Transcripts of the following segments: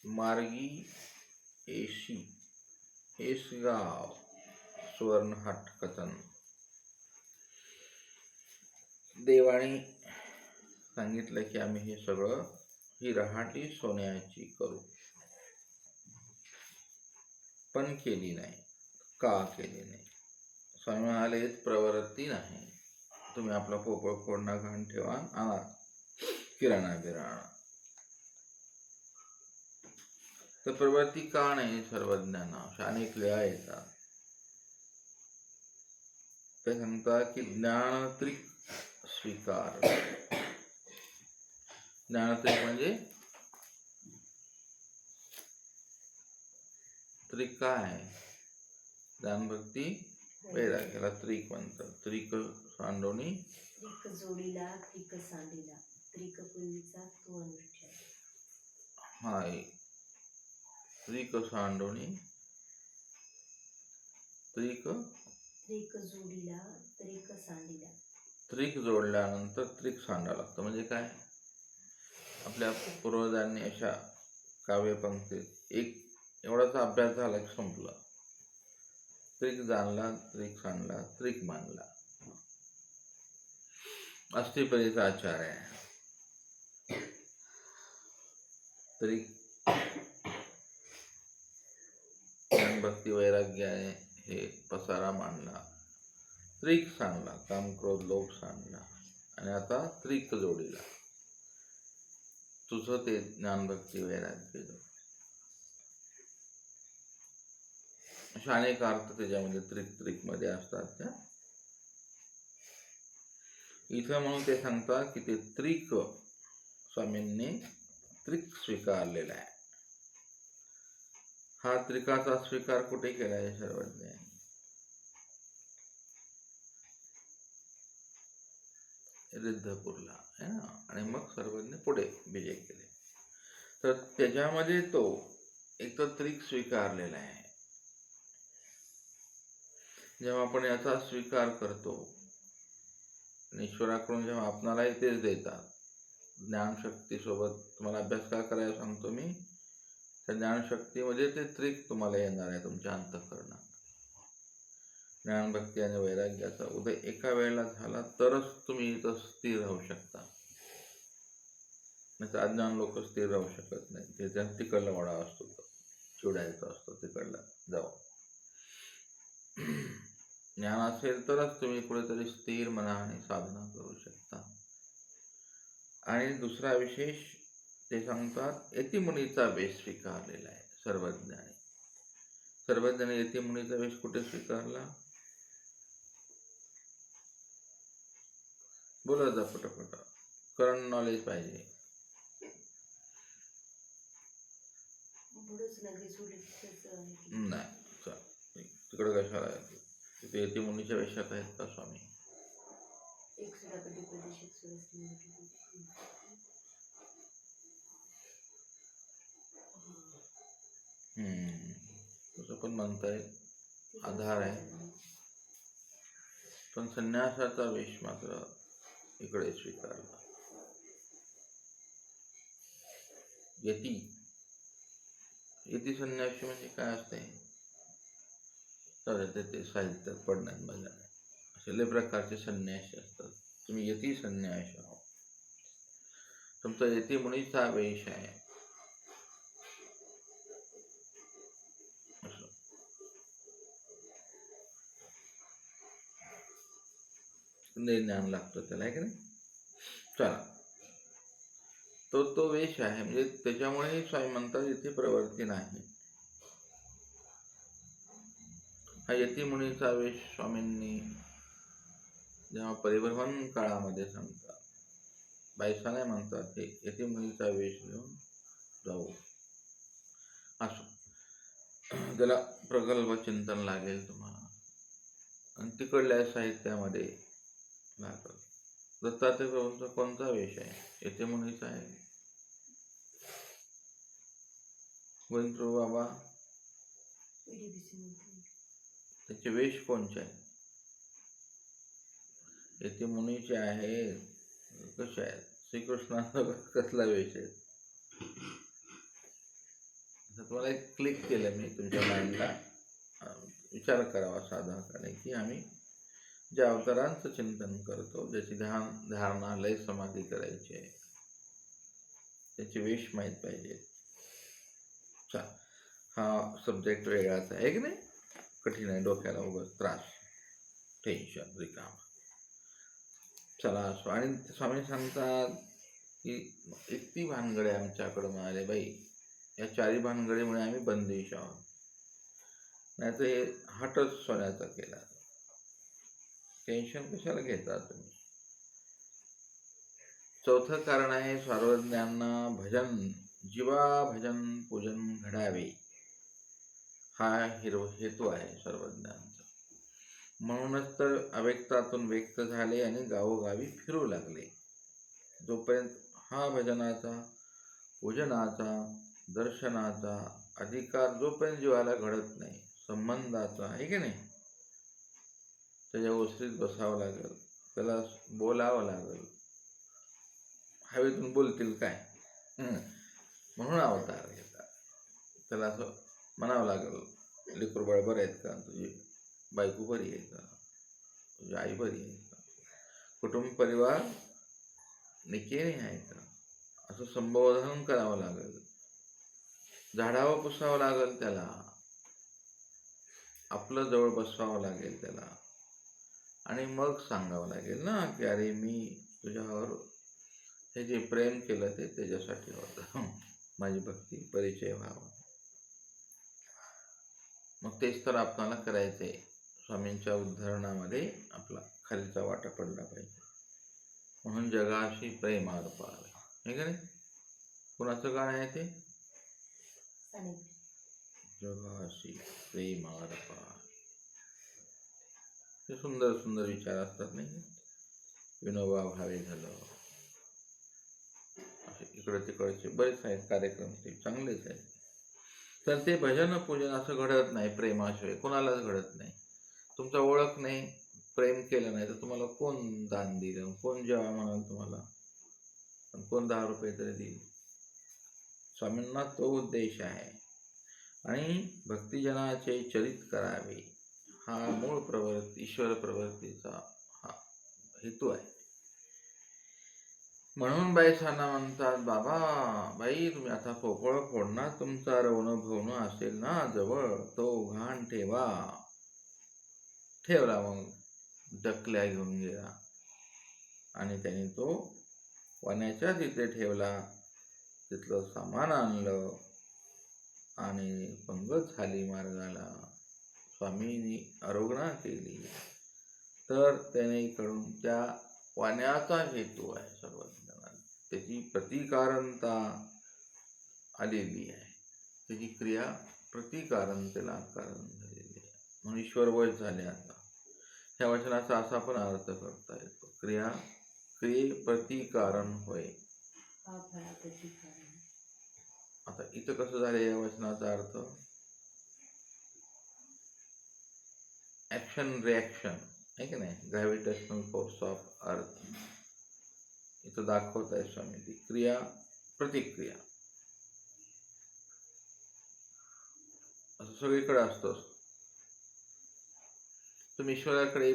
मार्गी एशी एसगाव सुवर्णहाट कथन. देवाने सांगितलं की आम्ही हे सगळं ही रहाटी सोन्याची करू, पण केली नाही. का केली नाही? स्वामी म्हणाले प्रवृत्ती नाही. तुम्ही आपला पोपळ फोडणं घाण ठेवा, आणा किराणा बिराणा. तर प्रवृत्ती का नाही? सर्वज्ञांना अनेक वेळा येतात. ते सांगतात की ज्ञानत्रिक स्वीकार. ज्ञानत्रिक म्हणजे त्रिक काय? ज्ञानभक्ती वैराग्याला त्रिक म्हणतात. त्रिक सांडोनी त्रिक जोडीला त्रिक सांडीला त्रिक पूर्वीचा तो अनुष्ठान. हाय त्रिक सांडोनी त्रिक जोडीला त्रिक सांडीला. त्रिक जोडल्यानंतर त्रिक सांडावं लागतं. म्हणजे काय? आपल्या पूर्वजांनी अशा काव्यपंक्तीत एक एवढाचा अभ्यास झाला की संपला. त्रिक जाणला, त्रिक सांडला, त्रिक मानला. अस्थिपरीचा आचार आहे. त्रिक भक्ती वैराग्याने हे पसारा मांडला. त्रिक सांडला, काम क्रोध लोभ सांडला, आणि आता त्रिक जोडीला तुझं ते ज्ञानभक्ती वैराग्य. अशा अनेक अर्थ त्याच्यामध्ये त्रिक मध्ये असतात. त्या इथं म्हणून ते सांगतात की ते त्रिक स्वामींनी त्रिक स्वीकारलेला आहे. हा त्रिकाचा स्वीकार कुठे केला आहे? सर्वज्ञ रिद्धपूरला आहे ना. आणि मग सर्वज्ञ पुढे विजय केले. तर त्याच्यामध्ये तो एक तर त्रिक स्वीकारलेला आहे. जेव्हा आपण याचा स्वीकार करतो, ईश्वराकडून जेव्हा आपणालाही तेच देतात, ज्ञानशक्तीसोबत तुम्हाला अभ्यास का करायला सांगतो मी? त्या ज्ञानशक्तीमध्ये ते त्रिक तुम्हाला येणार आहे तुमच्या अंतःकरणात. ज्ञानभक्ती आणि वैराग्याचा उदय एका वेळेला झाला तरच तुम्ही इथं स्थिर राहू शकता. नाही तर अज्ञान लोक स्थिर राहू शकत नाही. त्याच्या तिकडला वडा असतो, चिडायचा असतो तिकडला जाऊ. ज्ञान असेल तरच तुम्ही कुठेतरी स्थिर मनाने साधना करू शकता. आणि दुसरा विशेष ते सांगतात, यतिमुनीचा वेश स्वीकारलेला आहे सर्वज्ञाने. सर्वज्ञाने यतिमुनीचा वेश कुठे स्वीकारला? बोला जा पटापट, करंट नॉलेज पाहिजे. नाही तिकडे कशाला आहे? तिथे यतिमुनीच्या वेशात आहेत का स्वामी? तसं पण म्हणता येईल, आधार आहे. पण संन्यासाचा वेश मात्र इकडे स्वीकारला. यती संन्यासी म्हणजे काय असते? तर ते साहित्यात पडण्यात मजा नाही. असे लय प्रकारचे संन्यासी असतात. तुम्ही यती संन्यासी आहोत. तुमचा यती मुनीचा वेश आहे. ज्ञान लागतं त्याला, आहे की नाही? चला, तो वेश आहे. म्हणजे त्याच्यामुळे स्वामी म्हणतात इथे प्रवृत्ती नाही. हा यतिमुनीचा वेश स्वामींनी जेव्हा परिभ्रमण काळामध्ये सांगतात, बायसा नाही म्हणतात, हे यतिमुनीचा वेश घेऊन जाऊ. असो, त्याला प्रगल्भ चिंतन लागेल तुम्हाला. आणि तिकडल्या साहित्यामध्ये लागल. दत्तात्रय प्रभूंचा कोणता वेश आहे? यतिमुनीचा आहे. गोविंद प्रभू बाबा त्याचे वेश कोणचे आहे? यतिमुनीचे आहे. कसे आहेत? श्रीकृष्णाचा कसला वेश आहे? तुम्हाला एक क्लिक केलं मी तुमच्या माइंडला, विचार करावा साधा कारण की आम्ही ज्या अवतारांचं चिंतन करतो, ज्याची धारणा लय समाधी करायची आहे, त्याचे वेश माहीत पाहिजे. हा सब्जेक्ट वेगळाच आहे की नाही, कठीण आहे, डोक्याला उगाच त्रास, टेन्शन रिकाम. चला असो. आणि स्वामी सांगतात की इतकी भानगडे आमच्याकडे मिळाले बाई, या 4 भानगडीमुळे आम्ही बंदिश आहोत. नाही तर हे हटच सोन्याचा केला. टेन्शन कशाला घेता तुम्ही. चौथं कारण आहे सर्वज्ञांना भजन, जीवा भजन पूजन घडावे, हा हेतू आहे सर्वज्ञांचा. म्हणूनच तर अव्यक्तातून व्यक्त झाले आणि गावोगावी फिरू लागले. जोपर्यंत हा भजनाचा, पूजनाचा, दर्शनाचा अधिकार जोपर्यंत जीवाला घडत नाही, संबंधाचा आहे की नाही, त्याच्या ओसरीत बसावं लागेल, त्याला बोलावं लागेल. हवेतून बोलतील काय, म्हणून अवतार घेतात. त्याला असं म्हणावं लागेल, लेकरू बाळ बरं आहेत का, तुझी बायको बरी आहे का, तुझी आई बरी आहे का, कुटुंब परिवार निकेने आहे का, असं संबोधन करावं लागेल. झाडावं पुसावं लागेल त्याला, आपलं जवळ बसवावं लागेल त्याला, आणि मग सांगावं लागेल ना की अरे मी तुझ्यावर हे जे प्रेम केलं ते त्याच्यासाठी होतं, माझी भक्ती परिचय व्हावा. मग तेच तर आपल्याला करायचं आहे. स्वामींच्या उद्धरणामध्ये आपला खालीचा वाटा पडला पाहिजे. म्हणून जगाशी प्रेम अर्पावे, हे का नाही. कुणाचं गाणं आहे ते, जगाशी प्रेम अर्पावे. ते सुंदर सुंदर विचार असतात नाही. विनोबा भावे झालं, इकडे तिकडचे बरेच आहेत कार्यक्रम, ते चांगलेच आहेत. तर ते भजन पूजन असं घडत नाही प्रेमाशिवाय, कोणालाच घडत नाही. तुमचा ओळख नाही, प्रेम केलं नाही तर तुम्हाला कोण दान दिलं, कोण जेव्हा म्हणाल तुम्हाला, कोण 10 रुपये तरी देईल. स्वामींना तो उद्देश आहे. आणि भक्तिजनाचे चरित करावे, हा मूळ प्रवृत्ती, ईश्वर प्रवृत्तीचा हा हेतू आहे. म्हणून बाईसांना म्हणतात, बाबा बाई तुम्ही आता पोपळ फोडणार, तुमचा रवणं भवणं असेल ना जवळ, तो घाण ठेवा. ठेवला, मग डकल्या घेऊन गेला आणि त्याने तो वनाच्या तिथे ठेवला. तिथलं सामान आणलं आणि पंगत झाली मार्गाला. स्वामींनी आरोग्य केली. तर त्याने इकडून त्या वाण्याचा हेतू आहे सर्वज्ञानाला, त्याची प्रतिकारणता आलेली आहे, त्याची क्रिया प्रतिकारणतेला कारण झालेली आहे. म्हणून ईश्वर वश झाले. आता ह्या वचनाचा असा पण अर्थ करता येतो, क्रिये प्रतिकारण होय. आता इथं कसं झालं या वचनाचा अर्थ, ॲक्शन रिॲक्शन आहे की नाही, ग्रॅव्हिटेशनल फोर्स ऑफ अर्थ इथं दाखवत आहे स्वामी. ती क्रिया प्रतिक्रिया असं सगळीकडे असतोच. तुम्ही ईश्वराकडे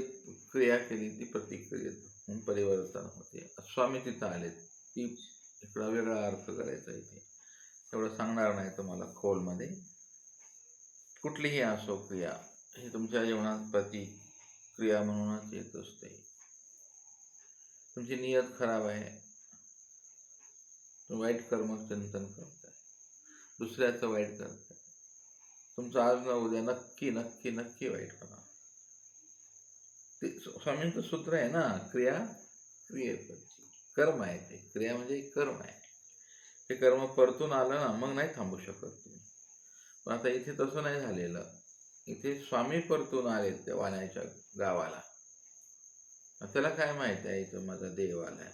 क्रिया केली, ती प्रतिक्रियेत परिवर्तन होते. स्वामी तिथं आलेत, ती इकडं वेगळा अर्थ करायचा इथे. एवढं सांगणार नाही तुम्हाला खोलमध्ये. कुठलीही असो क्रिया, ही तुमच्या जीवनात प्रतिक्रिया म्हणूनच येत असते. तुमची नियत खराब आहे, तुम्ही वाईट कर्म चिंतन करताय, दुसऱ्याचं वाईट करताय, तुमचं आज न उद्या नक्की नक्की नक्की वाईट करा. ते स्वामींचं सूत्र आहे ना, क्रिया क्रियेप्रती. कर्म आहे ते, क्रिया म्हणजे कर्म आहे. ते कर्म परतून आलं ना, मग नाही थांबू शकत तुम्ही. पण आता इथे तसं नाही झालेलं. इथे स्वामी परतून आले त्या वाण्याच्या गावाला. त्याला काय माहिती आहे इथं माझा देव आलाय,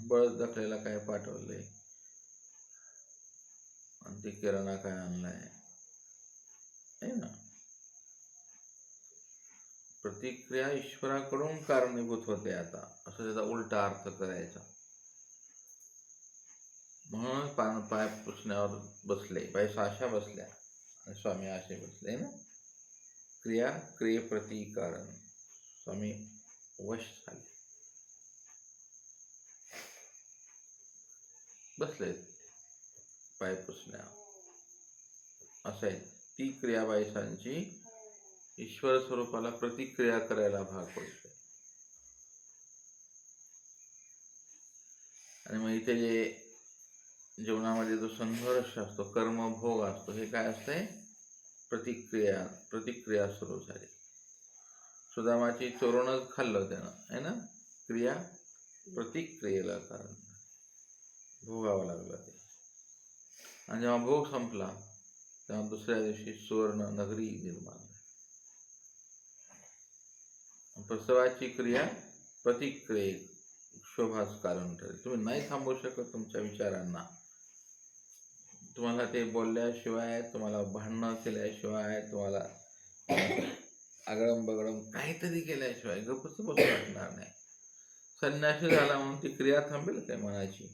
बळद दाखल्याला काय पाठवलंय, आणि ती किराणा काय आणलाय, आहे ना. प्रतिक्रिया ईश्वराकडून कारणीभूत होते आता, असं त्याचा उलटा अर्थ करायचा. म्हणून पाय पुसण्यावर बसले, बाई साशा बसल्या आणि स्वामी असे बसले ना. क्रिया क्रियेप्रती कारण स्वामी वश झाले, बसले पाय पुसण्यावर. असं आहे, ती क्रियाबाईसांची ईश्वर स्वरूपाला प्रतिक्रिया करायला भाग पडते. आणि मग इथे जे जीवनामध्ये जो संघर्ष असतो, कर्मभोग असतो, हे काय असते? प्रतिक्रिया सुरू झाली. सुदामाची चोरूनच खाल्लं त्यानं, आहे ना. क्रिया प्रतिक्रियेला कारण, भोगावं लागलं ते. आणि जेव्हा भोग संपला तेव्हा दुसऱ्या दिवशी सुवर्ण नगरी निर्माण झाली. प्रसवाची क्रिया प्रतिक्रिये शोभाच कारण ठरेल. तुम्ही नाही थांबवू शकत तुमच्या विचारांना. तुम्हाला ते बोलल्याशिवाय, तुम्हाला भांडणं केल्याशिवाय, तुम्हाला आगळम बगळम काहीतरी केल्याशिवाय गप्पच बसू वाटणार नाही. संन्यासी झाला म्हणून ती क्रिया थांबेल काय मनाची?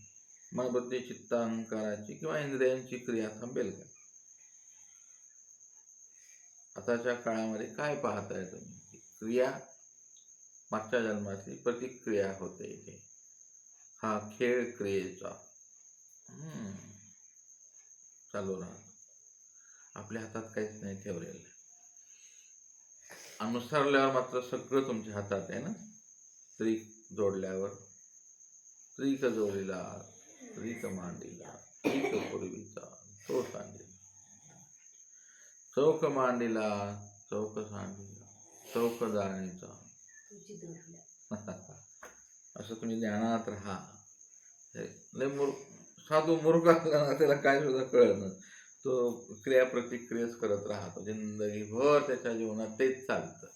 मनबुद्धी चित्त अहंकाराची किंवा इंद्रियांची क्रिया थांबेल का? आताच्या काळामध्ये काय पाहताय तुम्ही? क्रिया मागच्या जन्मातली प्रतिक्रिया होते इथे. हा खेळ क्रियेचा चालू राहतो. आपल्या हातात काहीच नाही ठेवलेलं. अनुसरल्यावर मात्र सगळं तुमच्या हातात आहे ना. त्रिक जोडल्यावर, त्रिक जोडीला त्रिक मांडीला, त्रिक पूर्वीचा तो सांडीला, चौक मांडीला चौक सांडीला, चौक जाणीचा. असं तुम्ही ज्ञानात राहा. साधू मूर्ख असला ना, त्याला काय सुद्धा कळत नाही. तो क्रिया प्रतिक्रियाच करत राहतो जिंदगीभर. त्याच्या जीवनात तेच चालतं,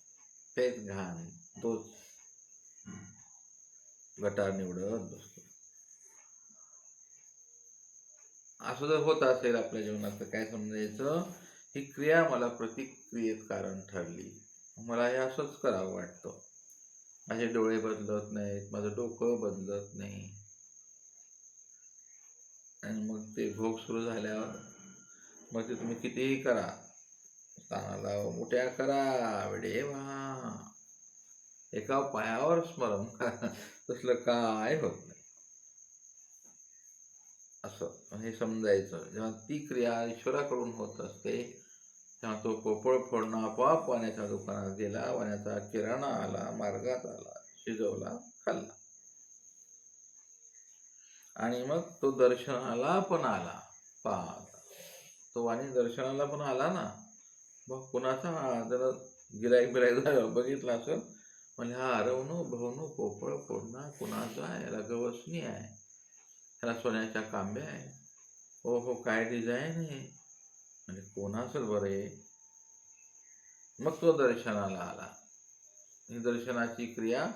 तेच घाण, तोच गटार निवडत बसतो. असं जर होत असेल आपल्या जीवनात तर काय समजायचं? ही क्रिया मला प्रतिक्रियेत कारण ठरली. मला हे असंच करावं वाटतं. माझे डोळे बदलत नाहीत, माझं डोकं बदलत नाही. आणि मग ते भोग सुरू झाल्यावर मग ते तुम्ही कितीही करा, स्थानाला मोठ्या करा, वेडे व्हा, एका पायावर स्मरण करा, तसलं काय होत नाही. असं हे समजायचं. जेव्हा ती क्रिया ईश्वराकडून होत असते तेव्हा तो पोपळ फोडणं आपोआप वाण्याच्या दुकानात गेला, वाण्याचा किराणा आला, मार्गात आला, शिजवला, खाल्ला. आणि मग तो दर्शनाला पण आला. तो वाणी दर्शनाला पण आला ना. मग कुणाचा जरा गिराईक झालं बघितला असं, म्हणजे हा अरवणू भवनू पोपळ फोडणा कुणाचा आहे? याला गवसणी आहे, ह्याला सोन्याच्या कांब्या आहे, हो हो काय डिझाईन आहे, म्हणजे कोणाचं बरे. मग तो दर्शनाला आला. ही दर्शनाची क्रिया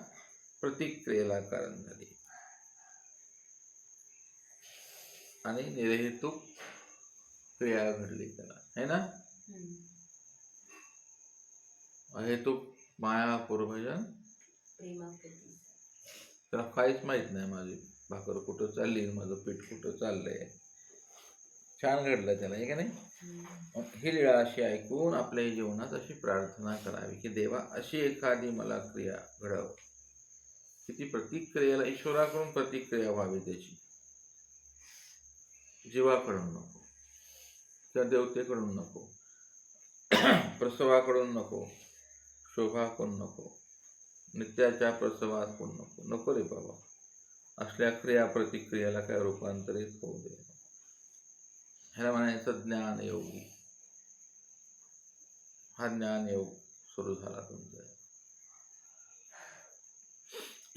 प्रतिक्रियेला कारण झाली. आणि निरहेतुक क्रिया घडली त्याला, है ना. अहेतुक माया पूर्वजन त्याला काहीच माहित नाही. माझी भाकर कुठं चालली, माझं पीठ कुठं चाललंय. छान घडलं त्याला, हे का नाही. ही लीळा अशी ऐकून आपल्या जीवनात अशी प्रार्थना करावी की देवा अशी एखादी मला क्रिया घडव की ती प्रतिक्रियेला, ईश्वराकडून प्रतिक्रिया व्हावी त्याची, जीवाकडून नको किंवा देवतेकडून नको, प्रसवाकडून नको, शोभाकडून नको, नित्याच्या प्रसवाकडून नको. नको रे बाबा. असल्या क्रिया प्रतिक्रियेला काय रूपांतरित होऊ दे. ह्याला म्हणायचं ज्ञानयोगी. हा ज्ञानयोग सुरू झाला तुमचा.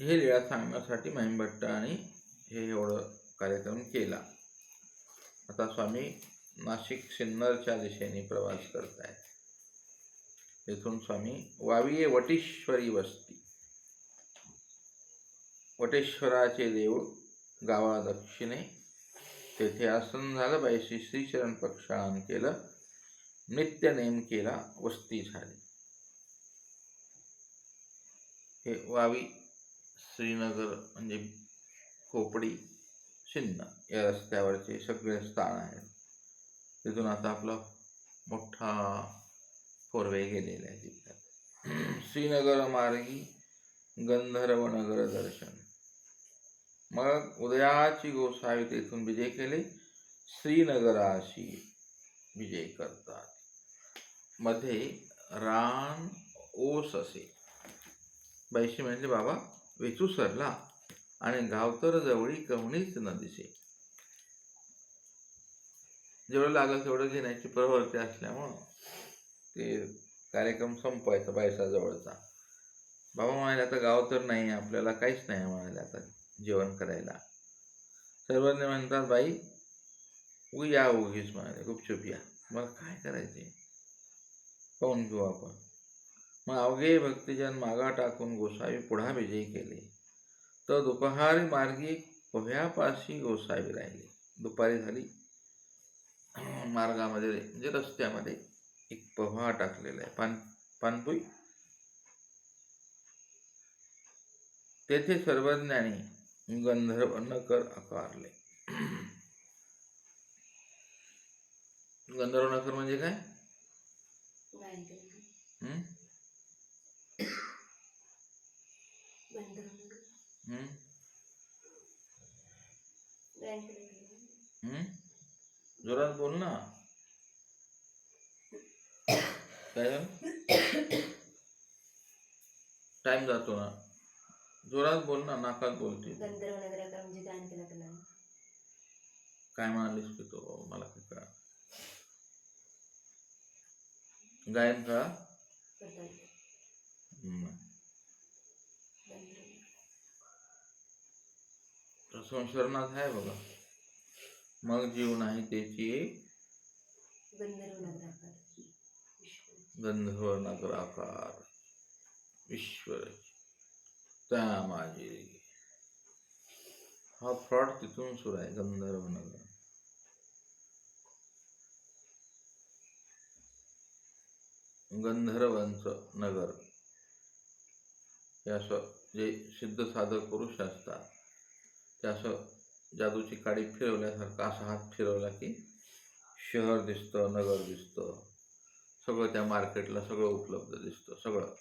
हे लीळा सांगण्यासाठी महिमभट्टांनी हे एवढं कार्यक्रम केला. आता स्वामी नाशिक सिन्नरच्या दिशेने प्रवास करत आहेत. येथून स्वामी वाविये वटेश्वरी वस्ती, वटेश्वराचे देऊळ गावा दक्षिणे, तेथे आसन झालं. बाईशी श्रीचरण प्रक्षालन केलं, नित्यनेम केला, वस्ती झाली. हे वावी श्रीनगर म्हणजे खोपडी शिन्न या रस्त्यावरचे सगळे स्थान आहेत. तिथून आता आपला मोठा फोरवे गेलेला आहे तिथं. श्रीनगर मार्गी गंधर्व नगर दर्शन. मग उदयाची गोसावी तेथून विजय केले, श्रीनगराशी विजय करतात. मध्ये रान ओस असे. बाईशी म्हणजे बाबा वेचू सरला आणि गावतर जवळी कवणीच न दिसे. जेवढं लागलं तेवढं घेण्याची प्रवृत्ती असल्यामुळं ते कार्यक्रम संपवायचा बायसा जवळचा. बाबा म्हणाले आता गाव तर नाही, आपल्याला काहीच नाही म्हणाले आता जेवण करायला. सर्वज्ञ म्हणतात बाई या उगीच म्हणाले, गुपचूप या, मग काय करायचे पाहून घेऊ आपण. मग अवघे भक्तिजन मागा टाकून गोसावी पुढा विजय केले. तर दुपारी मार्गी पोह्यापाशी गोसावी राहिले. दुपारी झाली, मार्गामध्ये म्हणजे रस्त्यामध्ये एक पोहा टाकलेला आहे, पानपुई. तेथे सर्वज्ञानी गंधर्व नकर आकारले. गंधर्व नकर म्हणजे काय? हम्म? हम्म? हम्म? जोरात बोल ना. काय झालं? टाइम जातो ना. जोरात बोल ना, नाकात बोलते. गंधर्व नगराकार म्हणजे गायन केलं त्याला. काय म्हणालीस की तो मला काय कळा. गायन कळा. संशरणात आहे बघा. मग जीव नाही त्याची गंधर्व नगराकार ईश्वर त्या माझे. हा फ्रॉड तिथून सुरू आहे. गंधर्व नगर, गंधर्वांचं नगर. हे असं जे सिद्ध साधक पुरुष असतात ते असं जादूची काडी फिरवल्यासारखं असा हात फिरवला की शहर दिसतं, नगर दिसतं, सगळं त्या मार्केटला सगळं उपलब्ध दिसतं. सगळं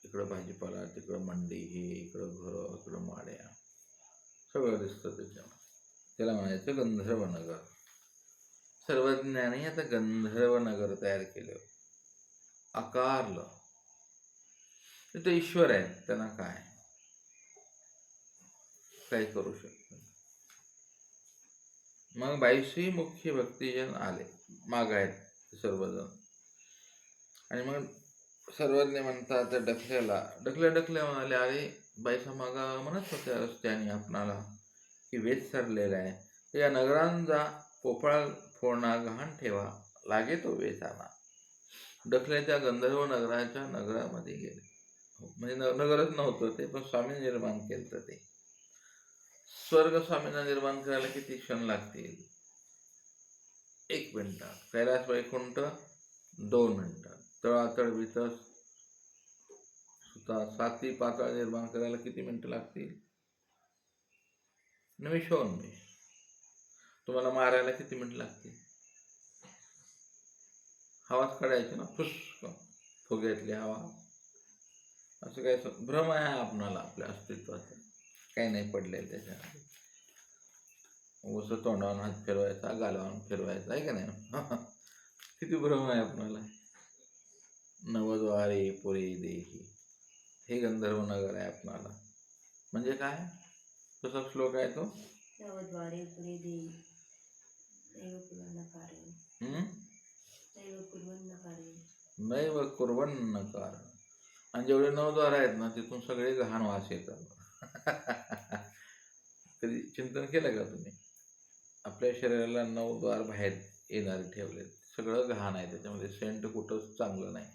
इकडं भाजीपाला, तिकडं मंडी, हे इकडं घरं, इकडं माड्या, सगळं दिसतं त्याच्यामध्ये. त्याला म्हणायचं गंधर्व नगर. सर्वज्ञानी आता गंधर्व नगर तयार केलं, आकारलं. तिथे ईश्वर आहेत, त्यांना काय करू शकतो. मग 22 मुख्य भक्तिजन आले, माग आहेत सर्वजण. आणि मग सर्वज्ञ म्हणतात ढकल्या म्हणाले, अरे बाईसा मागा म्हणत होत्या रस्त्याने आपणाला की वेच सरलेला आहे, या नगरांचा पोपळा फोडणा घाण ठेवा, लागे तो वेचाना. ढकल्याच्या गंधर्व नगराच्या नगरामध्ये गेले. म्हणजे नगरच नव्हतं ते, पण स्वामी निर्माण केलं. ते स्वर्ग स्वामींना निर्माण करायला किती क्षण लागतील? 1 मिनिटात. कैलास वैकुंठ 2 मिनिटात. तळातळ भीतर सुद्धा 7 पाताळ निर्माण करायला किती मिनिटं लागतील? निमिषोन्मेष. तुम्हाला मारायला किती मिनिटं लागतील? हवाच काढायची ना, फुस्क फुग्यातली हवा. असं काय भ्रम आहे आपणाला आपल्या अस्तित्वाचा, काही नाही पडलेलं त्याच्यामध्ये. उसं तोंडावून हात फिरवायचा, गालावून फिरवायचा, आहे का नाही? किती भ्रम आहे आपणाला. नवद्वारे पुरे देही, हे गंधर्व नगर आहे आपणाला. म्हणजे काय? तसा श्लोक आहे तो. नवद्वारे पुरे देही नैव कुर्वन्न कार्यं. नैव कुर्वन्न कार्यं. आणि जेवढे 9 द्वार आहेत ना, तिथून सगळे घाण वास येतात. कधी चिंतन केलं का तुम्ही? आपल्या शरीराला 9 द्वार बाहेर येणारे ठेवले, सगळं घाण आहे त्याच्यामध्ये, सेंट कुठंच चांगलं नाही.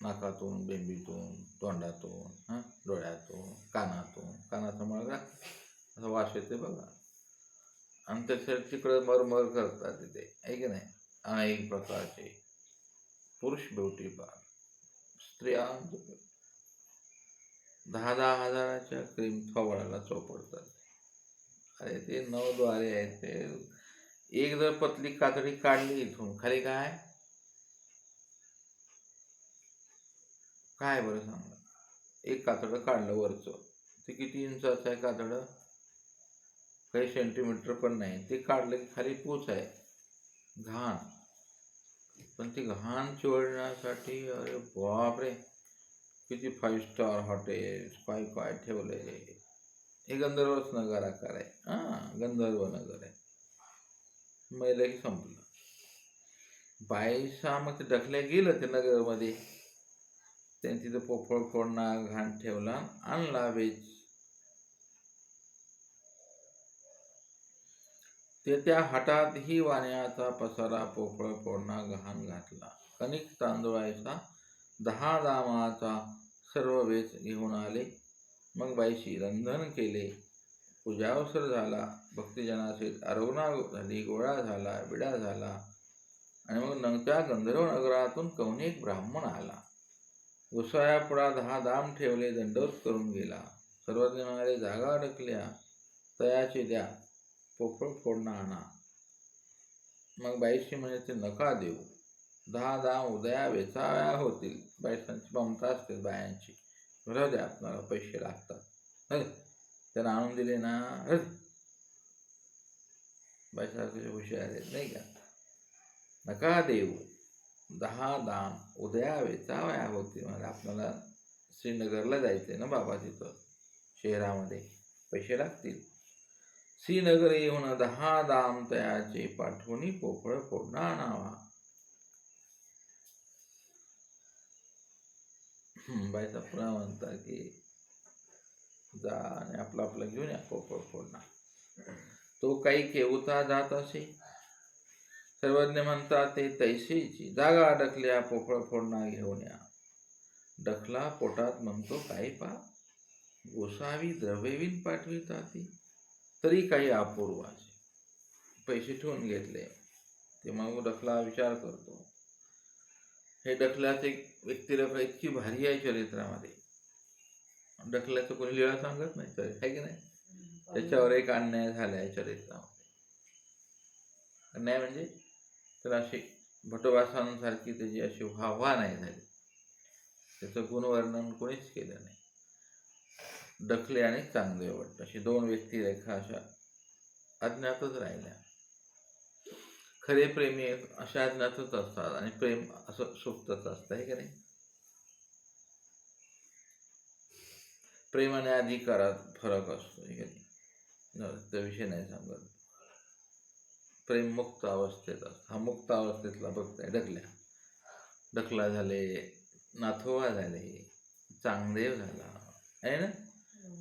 नाकातून, बेंबीतून, तोंडातून, डोळ्यातून, कानाचा मळगा असा वास येते बघा. आणि त्याच्या तिकडं मरमर करतात तिथे, आहे की नाही? अनेक प्रकारचे पुरुष ब्युटी पार्लर, स्त्रियांचे 10-10 हजाराच्या क्रीम थोबाडाला चोपडतात. अरे ते 9 द्वारे आहेत ते. एक जर पतली कातडी काढली इथून खाली काय काय बरं सांगा. एक कातडं काढलं वरचं, ते किती इंचाचं आहे कातडं? काही सेंटीमीटर पण नाही. ते काढलं की खाली पूच आहे, घाण. पण ती घाण चोळण्यासाठी अरे बापरे, किती 5 स्टार हॉटेल काय काय ठेवलंय. हे गंधर्वच नगर आकार आहे. गंधर्व नगर आहे. मैल की संपलं. बाईसा मग ते ढकल्या गेलं ते नगरमध्ये. त्यांनी तिथं पोफळ फोडणार, घाण ठेवला, आणला वेच. ते त्या हातातही वाण्याचा पसारा, पोफळ फोडणा, घाण घातला. कणिक तांदुळाचा 10 दामाचा सर्व वेच घेऊन आले. मग बाईशी रंधन केले. पूजावसर झाला. भक्तिजनाचे आरोग्य झाली. गोळा झाला, विडा झाला. आणि मग त्या गंधर्व नगरातून कौनिक ब्राह्मण आला. गोसायापुढा 10 दाम ठेवले, दंडवत करून गेला. सर्वज्ञ म्हणाले, जागा अडकल्या तयाचे द्या, पोफळ फोडणं आणा. मग बाईशी म्हणे, ते नका देऊ. 10 दाम उदया वेचाव्या होतील. बायसांची ममता असते बायांची. राहू द्या, आपल्याला पैसे लागतात. त्यांना आणून दिले ना, बायसारखे हुशार आहेत नाही का. नका देऊ. 10 दाम उदया वेचाव्या होतील. म्हणजे आपल्याला श्रीनगरला जायचंय ना बाबा, तिथं शहरामध्ये पैसे लागतील. श्रीनगर येऊन 10 दाम तयाचे पाठवून पोफळ फोडणं आणावा. बायचा पुन्हा म्हणतात की जा आणि आपलं आपलं घेऊन या पोफळ फोडणं. तो काही केवता जात असे. सर्वज्ञ म्हणतात, ते तैसेची जागा अडकल्या, पोफळ फोडणा घेऊन या. डखला पोटात म्हणतो, काय पा गोसावी द्रव्यवीन पाठवितात, तरी काही अपूर्व असे. पैसे ठेवून घेतले. ते मग डखला विचार करतो, हे डखल्याचे व्यक्तिरेखा इतकी भारी आहे चरित्रामध्ये. डखल्याचं कोणी लिळा सांगत नाही चरित्र, आहे की नाही. त्याच्यावर एक अन्याय झाला आहे चरित्रामध्ये. अन्याय म्हणजे तर अशी भटवासांसारखी त्याची अशी वाहवा नाही झाली. त्याचं गुणवर्णन कोणीच केलं नाही. डखले आणि चांगले वाटत अशी 2 व्यक्तिरेखा अशा अज्ञातच राहिल्या. खरे प्रेमी अशा अज्ञातच असतात आणि प्रेम असं सुप्तच असतं, आहे की नाही. प्रेम आणि अधिकारात फरक असतो, आहे की नाही. त्या विषय नाही सांगत. प्रेम मुक्त अवस्थेत असतं. हा मुक्त अवस्थेतला बघताय डखला झाले, नाथोबा झाले, चांगदेव झाला, आहे ना.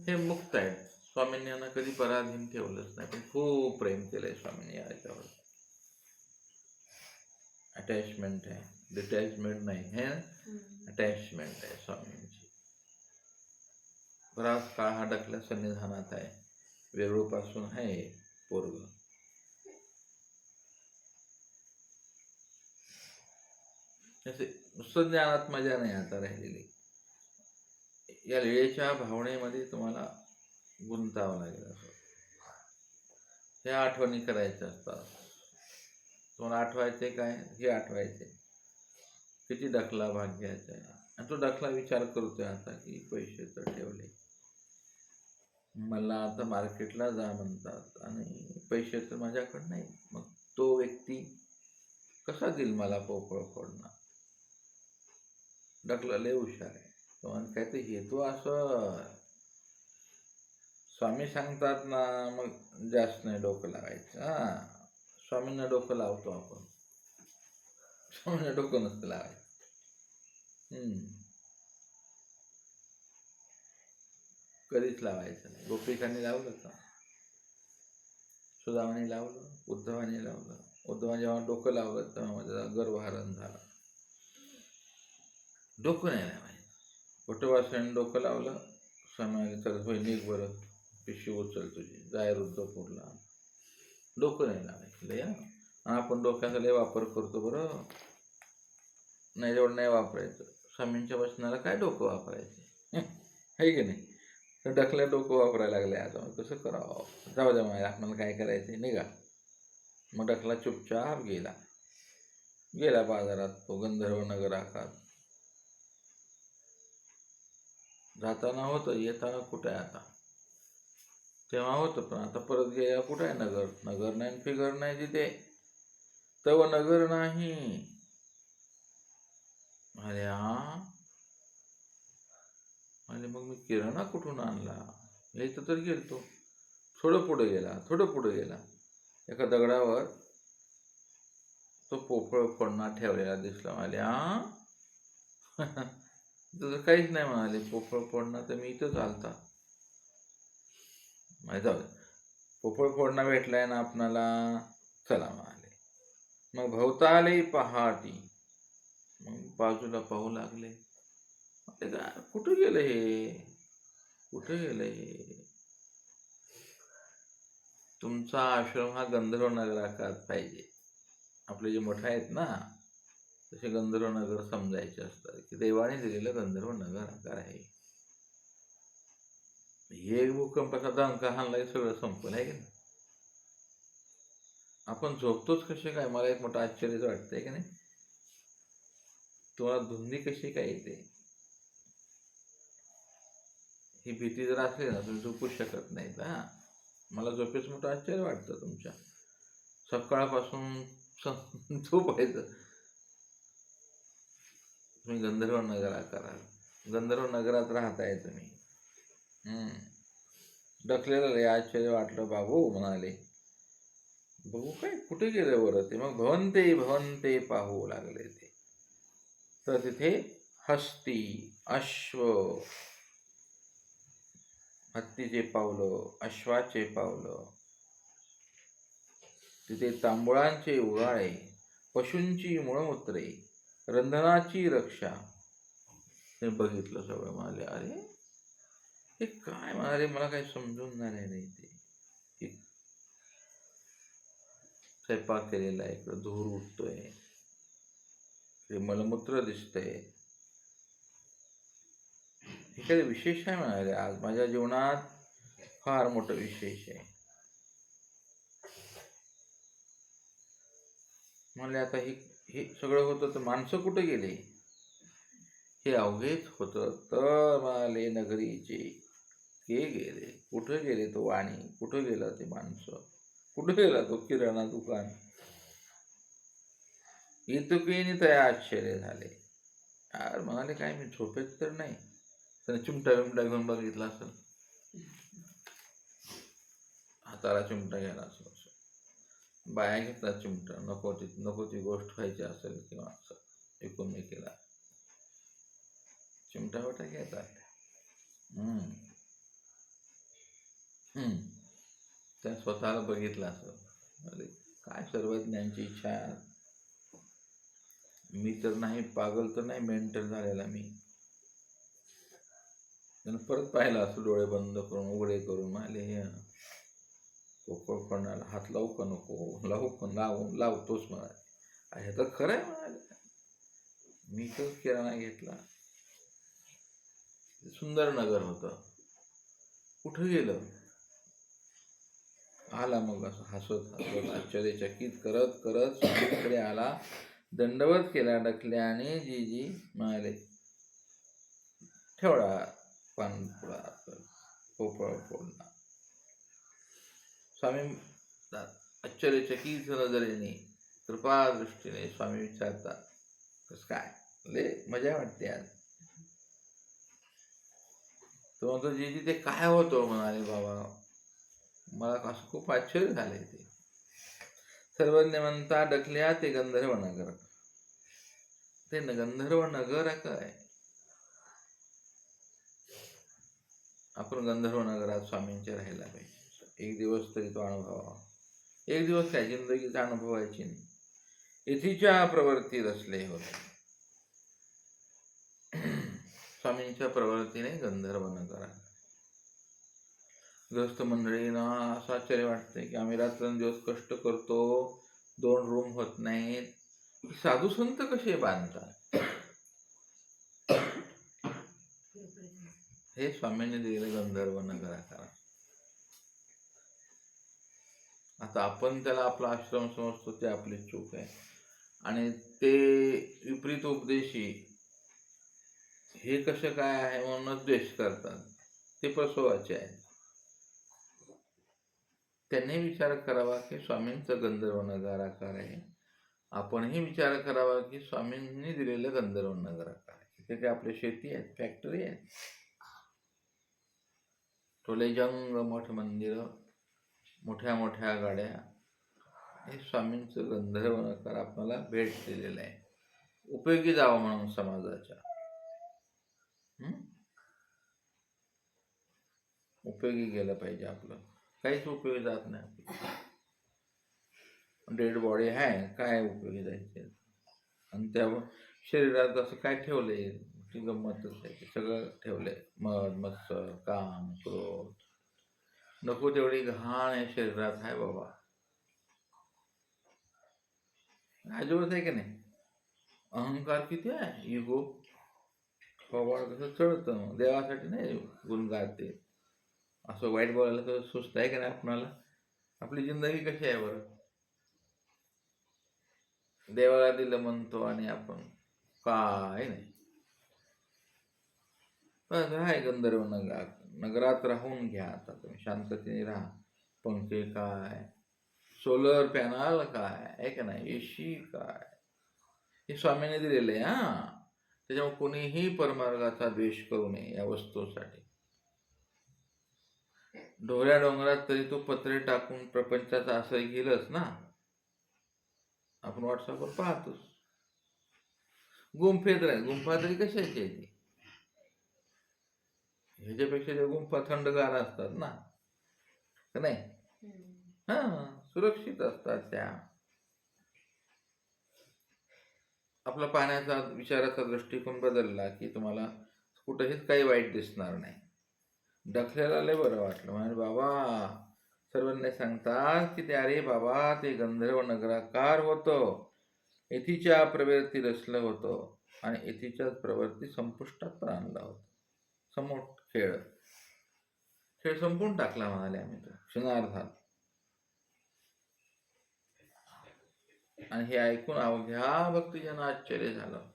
हे मुक्त आहेत. स्वामींनी यांना कधी पराधीन ठेवलंच नाही, पण खूप प्रेम केलंय स्वामींनी याच्यावर. अटॅचमेंट आहे, डिटॅचमेंट नाही, है ना. अटॅचमेंट आहे स्वामींची. बराच काळ हा डखल्या सन्निधानात आहे. वेरूळपासून आहे पोरग. नुसतं ज्ञानात मजा नाही आता राहिलेली. या लीळेच्या भावनेमध्ये तुम्हाला गुंतावं लागेल. असं ह्या आठवणी करायच्या असतात. तुम्हाला आठवायचे काय, हे आठवायचे किती डखला भाग्याचा आहे. आणि तो डखला विचार करतोय आता की पैसे तर ठेवले, मला आता मार्केटला जा म्हणतात आणि पैसे तर माझ्याकडे नाही. मग तो व्यक्ती कसा देईल मला पोफळ फोडणं. डखला लय हुशार आहे. तो म्हणजे काय ते हेतू असं स्वामी सांगतात ना, मग जास्त नाही डोकं लावायचं. स्वामींना डोकं लावतो आपण, स्वामींना डोकं नसतं लावायचं. कधीच लावायचं नाही. गोपिकांनी लावलं का, सुदामाने लावलं, उद्धवाने लावलं. उद्धवाने जेव्हा डोकं लावलं तेव्हा माझा गर्भहरण झाला. डोकं नाही लावायचं. वटवासाने डोकं लावलं. स्वामी तर होय निघ बरं, पिशवी उचल तुझी, जाय रुद्रपूरला. डोकं नाही लावायचं लय. आपण डोक्याचा लय वापर करतो बरं. नाही जेवढं नाही वापरायचं. स्वामींच्या वचनाला काय डोकं वापरायचं. आहे की नाही. तर डखल्या डोकं वापरायला लागले आता. मग कसं करावं, जाऊ द्या माय, आपल्याला काय करायचं निघा. मग डखला चुपचाप गेला गेला बाजारात, तो गंधर्व नगरात. जाताना होतं, येताना कुठे आहे आता. तेव्हा होतं, पण आता परत गेला कुठं आहे नगर. नगर नाही फिगर नाही तिथे. तव नगर नाही. अरे हा, आणि मग मी किराणा कुठून आणला. इथं तर गेलतो. थोडं पुढे गेला. एका दगडावर तो पोपळ फोडणा ठेवलेला दिसला. म्हणाले हा तुझं काहीच नाही म्हणाले, पोपळ फोडणा तर मी इथंच आलता. माहीत जाऊ दे. पोपळ फोडणा भेटलाय ना आपणाला, चला म्हणाले. मग भवताले पहाटी. मग बाजूला पाहू लागले. म्हटले का कुठं गेलं हे, कुठं गेलं हे. तुमचा आश्रम हा गंधर्व नगरात पाहिजे. आपले जे मठ आहेत ना, तसे गंधर्व नगर समजायचे असतात, की देवाने दिलेलं गंधर्व नगर आकार आहे. हे एक भूकंपाचा दंका हाणला की सगळं संपलं आहे की नाही. आपण झोपतोच कसे काय, मला एक मोठं आश्चर्यच वाटतंय की नाही. तुम्हाला धुंदी कशी काय येते, ही भीती जर असली ना, तुम्ही झोपू शकत नाही ना. मला झोपेच मोठं आश्चर्य वाटतं तुमच्या. सकाळपासून झोपायचं. तुम्ही गंधर्व नगरात कराल, गंधर्व नगरात राहताय तुम्ही. डकलेलं लय आश्चर्य वाटलं. बाबू म्हणाले, बघू काय कुठे गेलं बरं ते. मग भवंते पाहू लागले ते. तर तिथे हस्ती, अश्व, हत्तीचे पावलं, अश्वाचे पावलं, तिथे तांबुळांचे उगाळे, पशूंची मुळमूत्रे, रंधनाची रक्षा. ते बघितलं सगळं. म्हणाले अरे हे काय म्हणाले, मला काही समजून नाही राहिले. ते स्वयंपाक केलेला आहे, इकडं धूर उठतोय, हे मलमूत्र दिसतंय. हे काही विशेष आहे म्हणाले, आज माझ्या जीवनात फार मोठं विशेष आहे. म्हणले आता हे सगळं होतं तर माणसं कुठे गेले. हे अवघेच होतं तर म्हणाले नगरीचे के गेले. कुठं गेले तो वाणी, कुठं गेला ते माणसं, कुठं गेला तो किराणा दुकान. इतुकीने तया आश्चर्य झाले. यार म्हणाले काय मी झोपेत तर नाही. त्याने चिमटा बिमटा घेऊन बघितला असेल, हाताला चिमटा घ्यायला असेल, बाया घेतला चिमटा. नको ती गोष्ट व्हायची असेल किंवा असं एकूणमेकीला चिमटा बिमटा घ्यायचा. त्या स्वतःला बघितलं असं. अरे काय सर्वज्ञांची इच्छा. मी तर नाही, पागल तर नाही, मेंटल झालेला मी. त्यानं परत पाहिलं असं डोळे बंद करून उघडे करून. म्हणाले हे पोपळ फोडण्याला हात लावू का नको, लावू पण लावतोच म्हणाले. हे तर खरं आहे म्हणाले. मी तर किराणा घेतला. सुंदर नगर होतं, कुठं गेलं. आला मग असं हसत हसत आश्चर्यचकित करत करत स्वामींकडे आला. दंडवत केला डकल्याने. जी म्हणाले ठेवडा पानपुडा पोपळ फोडला. स्वामी आश्चर्यचकित नजरेने, कृपा दृष्टीने स्वामी विचारतात कस काय. ले मजा वाटते आज. तो म्हणतो जी ते काय होतं. म्हणाले बाबा मला असं खूप आश्चर्य झालंय ते. सर्वज्ञ म्हणता डकल्या ते गंधर्व नगर. ते गंधर्व नगर काय. आपण गंधर्व नगरात स्वामींचे राहायला पाहिजे. एक दिवस तरी तो अनुभवावा. एक दिवस काय जिंदगीचा अनुभवायची नाही. यथीच्या प्रवृत्ती रचले होते. स्वामींच्या प्रवृत्तीने गंधर्व नगर आहे. गृहस्थ मंडळींना असं आश्चर्य वाटते की आम्ही रात्रंदिवस कष्ट करतो, 2 रूम होत नाहीत, साधू संत कसे बांधतात. हे स्वामींनी दिलेलं गंधर्व नगराकार. आता आपण त्याला आपला आश्रम समजतो ते आपली चूक आहे. आणि ते विपरीत उपदेशी हे कसं काय आहे म्हणूनच द्वेष करतात, ते प्रसवाचे आहे. त्यांनी विचार करावा की स्वामींचं गंधर्व नगराकार आहे. आपणही विचार करावा की स्वामींनी दिलेलं गंधर्व नगराकार आहे. तिथे काय आपली शेती आहेत, फॅक्टरी आहेत, टोले जंग मोठ मंदिर, मोठ्या मोठ्या गाड्या, हे स्वामींचं गंधर्व नगर आपल्याला भेट दिलेलं आहे, उपयोगी जावं म्हणून समाजाच्या. उपयोगी गेलं पाहिजे. आपलं काहीच उपयोगी जात नाही. डेड बॉडी आहे, काय उपयोगी जायचे. आणि त्या शरीरात असं काय ठेवलंय, ती गंमतच आहे. सगळं ठेवलंय, मध मत्सर काम क्रोध, नको तेवढी घाण आहे शरीरात आहे बाबा. अजिबात आहे की नाही. अहंकार किती आहे, इगो खवाड कसं चढतं. देवासाठी नाही गुण गाते. असं वाईट बोलायला तर सुस्त आहे का नाही आपणाला. आपली जिंदगी कशी आहे बरं. देवाला दिलं म्हणतो आणि आपण काय नाही. बस आहे गंधर्व नगरात राहून घ्या. आता तुम्ही शांततेने राहा. पंखे काय, सोलर पॅनल काय आहे का नाही, एसी काय, हे स्वामीने दिलेलं आहे. त्याच्यामुळे कोणीही परमार्गाचा द्वेष करू नये या वस्तूसाठी. ढोऱ्या डोंगरात तरी तो पत्रे टाकून प्रपंचाचा आश्रय घेईलच ना. आपण व्हॉट्सअपवर पाहतोच. गुंफेत राहील. गुंफा तरी कशाची आहे ती. ह्याच्यापेक्षा त्या गुंफा थंडगार असतात ना, का नाही. सुरक्षित असतात त्या. आपला पाहण्याचा विचाराचा दृष्टिकोन बदलला की तुम्हाला कुठेच काही वाईट दिसणार नाही. डखल्याला लय बरं वाटलं. म्हणजे बाबा सर्वांनी सांगतात की ते अरे बाबा ते गंधर्व नगराकार होतं, यतीच्या प्रवृत्ती रचलं होतं आणि यतीच्याच प्रवृत्ती संपुष्टात पण आणला होता. समोर खेळ संपून टाकला म्हणाले आम्ही तो क्षणार्धात. आणि हे ऐकून अवघ्या भक्तजन आश्चर्य झालं.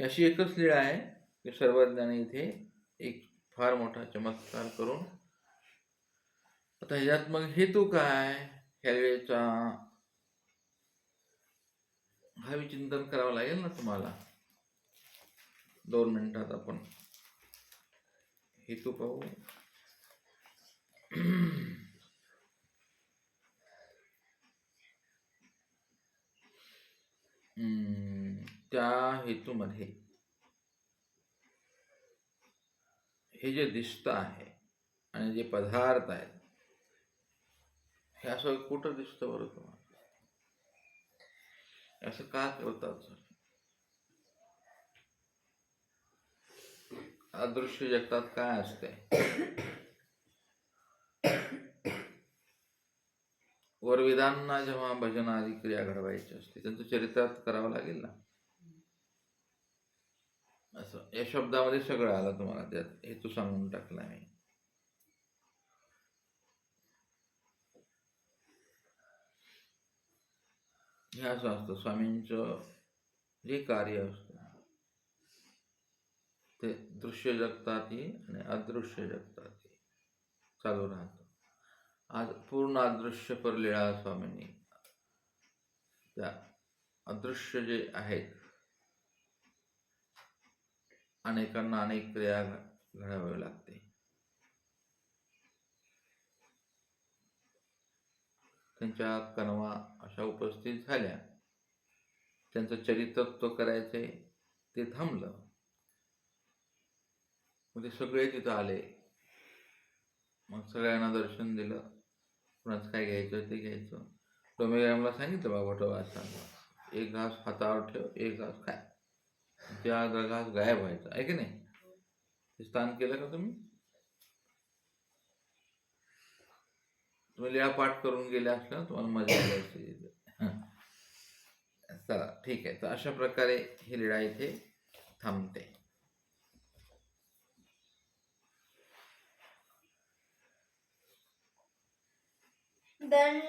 अशी एकच लीळा आहे की सर्वज्ञाने इथे एक फार मोठा चमत्कार करून. आता ह्याच्यात मग हेतू काय, ह्या वेळेचा हा विचिंतन करावं लागेल ना तुम्हाला. 2 मिनिटात आपण हेतू पाहू. त्या हेतूमध्ये हे जे दिसतं आहे आणि जे पदार्थ आहेत, हे असं कुठं दिसतं बरं तुम्हाला. असं का करतात सर. अदृश्य जगतात काय असते, वरविधांना जेव्हा भजन आदी क्रिया घडवायची असते त्यांचं चरित्रार्थ करावं लागेल ना. असं या शब्दामध्ये सगळं आलं तुम्हाला. त्यात हेतू सांगून टाकला मी. हे असं असतं स्वामींचं जे कार्य असतं ते दृश्य जगतातही आणि अदृश्य जगतातही चालू राहतं. आज पूर्ण अदृश्य पर लीळा स्वामींनी त्या अदृश्य जे आहेत अनेकांना अनेक क्रिया घडावी लागते. त्यांच्या कणवा अशा उपस्थित झाल्या, त्यांचं चरित्रत्व करायचे ते थांबलं. मग ते सगळे तिथं आले. मग सगळ्यांना दर्शन दिलं. कुणाच काय घ्यायचं ते घ्यायचं. डोमेरामला सांगितलं बाबा वटवासाला, एक घास हातावर ठेव, एक घास खाय. त्या घास गायब व्हायचा आहे की नाही. हे स्थान केलं का तुम्ही. तुम्ही लीळा पाठ करून गेले असल्या तुम्हाला मजा आली असते. चला ठीक आहे. तर अशा प्रकारे ही लीळा इथे थांबते. दंड